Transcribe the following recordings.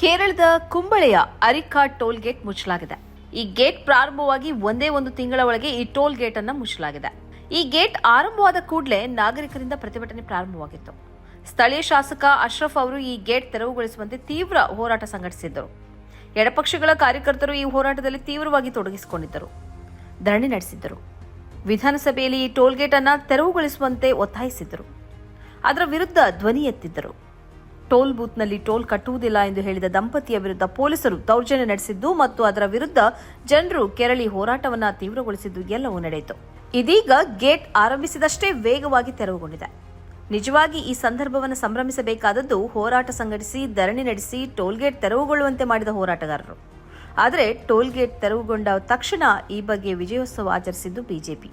ಕೇರಳದ ಕುಂಬಳೆಯ ಅರಿಕಾಡ್ toll gate ಮುಚ್ಚಲಾಗಿದೆ. ಈ ಗೇಟ್ ಪ್ರಾರಂಭವಾಗಿ ಒಂದೇ ಒಂದು ತಿಂಗಳ ಒಳಗೆ ಈ ಟೋಲ್ ಗೇಟ್ ಅನ್ನು ಮುಚ್ಚಲಾಗಿದೆ. ಈ ಗೇಟ್ ಆರಂಭವಾದ ಕೂಡಲೇ ನಾಗರಿಕರಿಂದ ಪ್ರತಿಭಟನೆ ಪ್ರಾರಂಭವಾಗಿತ್ತು. ಸ್ಥಳೀಯ ಶಾಸಕ ಅಶ್ರಫ್ ಅವರು ಈ ಗೇಟ್ ತೆರವುಗೊಳಿಸುವಂತೆ ತೀವ್ರ ಹೋರಾಟ ಸಂಘಟಿಸಿದ್ದರು. ಎಡಪಕ್ಷಗಳ ಕಾರ್ಯಕರ್ತರು ಈ ಹೋರಾಟದಲ್ಲಿ ತೀವ್ರವಾಗಿ ತೊಡಗಿಸಿಕೊಂಡಿದ್ದರು, ಧರಣಿ ನಡೆಸಿದ್ದರು. ವಿಧಾನಸಭೆಯಲ್ಲಿ ಈ ಟೋಲ್ ಗೇಟ್ ಅನ್ನು ತೆರವುಗೊಳಿಸುವಂತೆ ಒತ್ತಾಯಿಸಿದ್ದರು. ಅದರ ವಿರುದ್ಧ ಧ್ವನಿ ಎತ್ತಿದ್ದರು. ಟೋಲ್ ಬೂತ್ನಲ್ಲಿ ಟೋಲ್ ಕಟ್ಟುವುದಿಲ್ಲ ಎಂದು ಹೇಳಿದ ದಂಪತಿಯ ವಿರುದ್ಧ ಪೊಲೀಸರು ದೌರ್ಜನ್ಯ ನಡೆಸಿದ್ದು ಮತ್ತು ಅದರ ವಿರುದ್ಧ ಜನರು ಕೆರಳಿ ಹೋರಾಟವನ್ನು ತೀವ್ರಗೊಳಿಸಿದ್ದು ಎಲ್ಲವೂ ನಡೆಯಿತು. ಇದೀಗ ಗೇಟ್ ಆರಂಭಿಸಿದಷ್ಟೇ ವೇಗವಾಗಿ ತೆರವುಗೊಂಡಿದೆ. ನಿಜವಾಗಿ ಈ ಸಂದರ್ಭವನ್ನು ಸಂಭ್ರಮಿಸಬೇಕಾದದ್ದು ಹೋರಾಟ ಸಂಘಟಿಸಿ ಧರಣಿ ನಡೆಸಿ ಟೋಲ್ ಗೇಟ್ ತೆರವುಗೊಳ್ಳುವಂತೆ ಮಾಡಿದ ಹೋರಾಟಗಾರರು. ಆದರೆ ಟೋಲ್ ಗೇಟ್ ತೆರವುಗೊಂಡ ತಕ್ಷಣ ಈ ಬಗ್ಗೆ ವಿಜಯೋತ್ಸವ ಆಚರಿಸಿದ್ದು ಬಿಜೆಪಿ.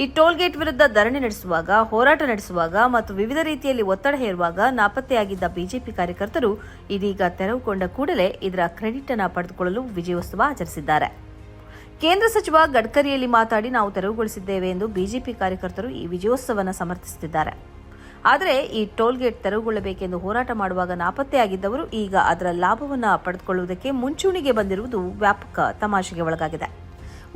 ಈ ಟೋಲ್ ಗೇಟ್ ವಿರುದ್ಧ ಧರಣಿ ನಡೆಸುವಾಗ, ಹೋರಾಟ ನಡೆಸುವಾಗ ಮತ್ತು ವಿವಿಧ ರೀತಿಯಲ್ಲಿ ಒತ್ತಡ ಹೇರುವಾಗ ನಾಪತ್ತೆಯಾಗಿದ್ದ ಬಿಜೆಪಿ ಕಾರ್ಯಕರ್ತರು ಇದೀಗ ತೆರವುಗೊಂಡ ಕೂಡಲೇ ಇದರ ಕ್ರೆಡಿಟ್ ಅನ್ನು ಪಡೆದುಕೊಳ್ಳಲು ವಿಜಯೋತ್ಸವ ಆಚರಿಸಿದ್ದಾರೆ. ಕೇಂದ್ರ ಸಚಿವ ಗಡ್ಕರಿಯಲ್ಲಿ ಮಾತಾಡಿ ನಾವು ತೆರವುಗೊಳಿಸಿದ್ದೇವೆ ಎಂದು ಬಿಜೆಪಿ ಕಾರ್ಯಕರ್ತರು ಈ ವಿಜಯೋತ್ಸವವನ್ನು ಸಮರ್ಥಿಸುತ್ತಿದ್ದಾರೆ. ಆದರೆ ಈ ಟೋಲ್ ಗೇಟ್ ತೆರವುಗೊಳ್ಳಬೇಕೆಂದು ಹೋರಾಟ ಮಾಡುವಾಗ ನಾಪತ್ತೆಯಾಗಿದ್ದವರು ಈಗ ಅದರ ಲಾಭವನ್ನು ಪಡೆದುಕೊಳ್ಳುವುದಕ್ಕೆ ಮುಂಚೂಣಿಗೆ ಬಂದಿರುವುದು ವ್ಯಾಪಕ ತಮಾಷೆಗೆ ಒಳಗಾಗಿದೆ.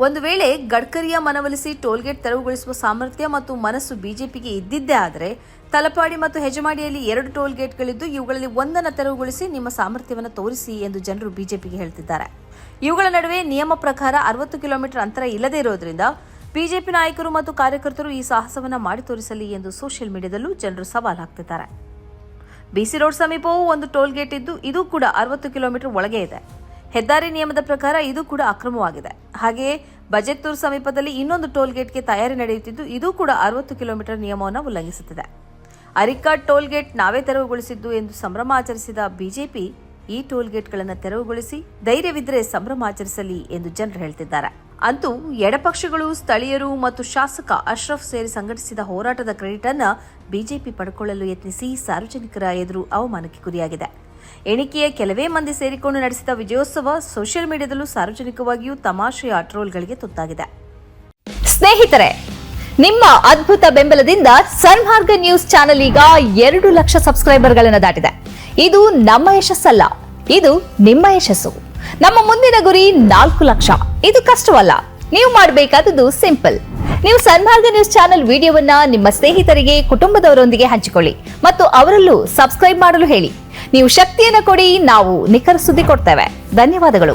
ಒಂದು ವೇಳೆ ಗಡ್ಕರಿಯ ಮನವೊಲಿಸಿ ಟೋಲ್ಗೇಟ್ ತೆರವುಗೊಳಿಸುವ ಸಾಮರ್ಥ್ಯ ಮತ್ತು ಮನಸ್ಸು ಬಿಜೆಪಿಗೆ ಇದ್ದಿದ್ದೇ ಆದರೆ ತಲಪಾಡಿ ಮತ್ತು ಹೆಜಮಾಡಿಯಲ್ಲಿ 2 ಟೋಲ್ ಗೇಟ್ಗಳಿದ್ದು ಇವುಗಳಲ್ಲಿ ಒಂದನ್ನು ತೆರವುಗೊಳಿಸಿ ನಿಮ್ಮ ಸಾಮರ್ಥ್ಯವನ್ನು ತೋರಿಸಿ ಎಂದು ಜನರು ಬಿಜೆಪಿಗೆ ಹೇಳ್ತಿದ್ದಾರೆ. ಇವುಗಳ ನಡುವೆ ನಿಯಮ ಪ್ರಕಾರ 60 ಕಿಲೋಮೀಟರ್ ಅಂತರ ಇಲ್ಲದೇ ಇರೋದ್ರಿಂದ ಬಿಜೆಪಿ ನಾಯಕರು ಮತ್ತು ಕಾರ್ಯಕರ್ತರು ಈ ಸಾಹಸವನ್ನು ಮಾಡಿ ತೋರಿಸಲಿ ಎಂದು ಸೋಷಿಯಲ್ ಮೀಡಿಯಾದಲ್ಲೂ ಜನರು ಸವಾಲು ಹಾಕ್ತಿದ್ದಾರೆ. ಬಿಸಿ ರೋಡ್ ಸಮೀಪವೂ ಒಂದು ಟೋಲ್ ಗೇಟ್ ಇದ್ದು ಇದು ಕೂಡ 60 ಕಿಲೋಮೀಟರ್ ಒಳಗೆ ಇದೆ. ಹೆದ್ದಾರಿ ನಿಯಮದ ಪ್ರಕಾರ ಇದು ಕೂಡ ಅಕ್ರಮವಾಗಿದೆ. ಹಾಗೆಯೇ ಬಜೆತ್ತೂರು ಸಮೀಪದಲ್ಲಿ ಇನ್ನೊಂದು ಟೋಲ್ ಗೇಟ್ಗೆ ತಯಾರಿ ನಡೆಯುತ್ತಿದ್ದು ಇದು ಕೂಡ 60 ಕಿಲೋಮೀಟರ್ ನಿಯಮವನ್ನು ಉಲ್ಲಂಘಿಸುತ್ತದೆ. ಅರಿಕಾಡ್ ಟೋಲ್ ಗೇಟ್ ನಾವೇ ತೆರವುಗೊಳಿಸಿದ್ದು ಎಂದು ಸಂಭ್ರಮ ಆಚರಿಸಿದ ಬಿಜೆಪಿ ಈ ಟೋಲ್ ಗೇಟ್ಗಳನ್ನು ತೆರವುಗೊಳಿಸಿ ಧೈರ್ಯವಿದ್ದರೆ ಸಂಭ್ರಮ ಆಚರಿಸಲಿ ಎಂದು ಜನರು ಹೇಳ್ತಿದ್ದಾರೆ. ಅಂತೂ ಎಡಪಕ್ಷಗಳು, ಸ್ಥಳೀಯರು ಮತ್ತು ಶಾಸಕ ಅಶ್ರಫ್ ಸೇರಿ ಸಂಘಟಿಸಿದ ಹೋರಾಟದ ಕ್ರೆಡಿಟ್ ಅನ್ನು ಬಿಜೆಪಿ ಪಡೆದುಕೊಳ್ಳಲು ಯತ್ನಿಸಿ ಸಾರ್ವಜನಿಕರ ಎದುರು ಅವಮಾನಕ್ಕೆ ಗುರಿಯಾಗಿದೆ. ಎಣಿಕೆಯ ಕೆಲವೇ ಮಂದಿ ಸೇರಿಕೊಂಡು ನಡೆಸಿದ ವಿಜಯೋತ್ಸವ ಸೋಷಿಯಲ್ ಮೀಡಿಯಾದಲ್ಲೂ ಸಾರ್ವಜನಿಕವಾಗಿಯೂ ತಮಾಷೆಯ ಟ್ರೋಲ್ಗಳಿಗೆ ತುತ್ತಾಗಿದೆ. ಸ್ನೇಹಿತರೆ, ನಿಮ್ಮ ಅದ್ಭುತ ಬೆಂಬಲದಿಂದ ಸನ್ಮಾರ್ಗ ನ್ಯೂಸ್ ಚಾನೆಲ್ ಈಗ 2 ಲಕ್ಷ ಸಬ್ಸ್ಕ್ರೈಬರ್ಗಳನ್ನು ದಾಟಿದೆ. ಇದು ನಮ್ಮ ಯಶಸ್ಸಲ್ಲ, ಇದು ನಿಮ್ಮ ಯಶಸ್ಸು. ನಮ್ಮ ಮುಂದಿನ ಗುರಿ 4 ಲಕ್ಷ. ಇದು ಕಷ್ಟವಲ್ಲ. ನೀವು ಮಾಡಬೇಕಾದದ್ದು ಸಿಂಪಲ್. ನೀವು ಸನ್ಮಾರ್ಗ ನ್ಯೂಸ್ ಚಾನೆಲ್ ವಿಡಿಯೋವನ್ನ ನಿಮ್ಮ ಸ್ನೇಹಿತರಿಗೆ, ಕುಟುಂಬದವರೊಂದಿಗೆ ಹಂಚಿಕೊಳ್ಳಿ ಮತ್ತು ಅವರಲ್ಲೂ ಸಬ್ಸ್ಕ್ರೈಬ್ ಮಾಡಲು ಹೇಳಿ. ನೀವು ಶಕ್ತಿಯನ್ನು ಕೊಡಿ, ನಾವು ನಿಖರ ಸುದ್ದಿ ಕೊಡ್ತೇವೆ. ಧನ್ಯವಾದಗಳು.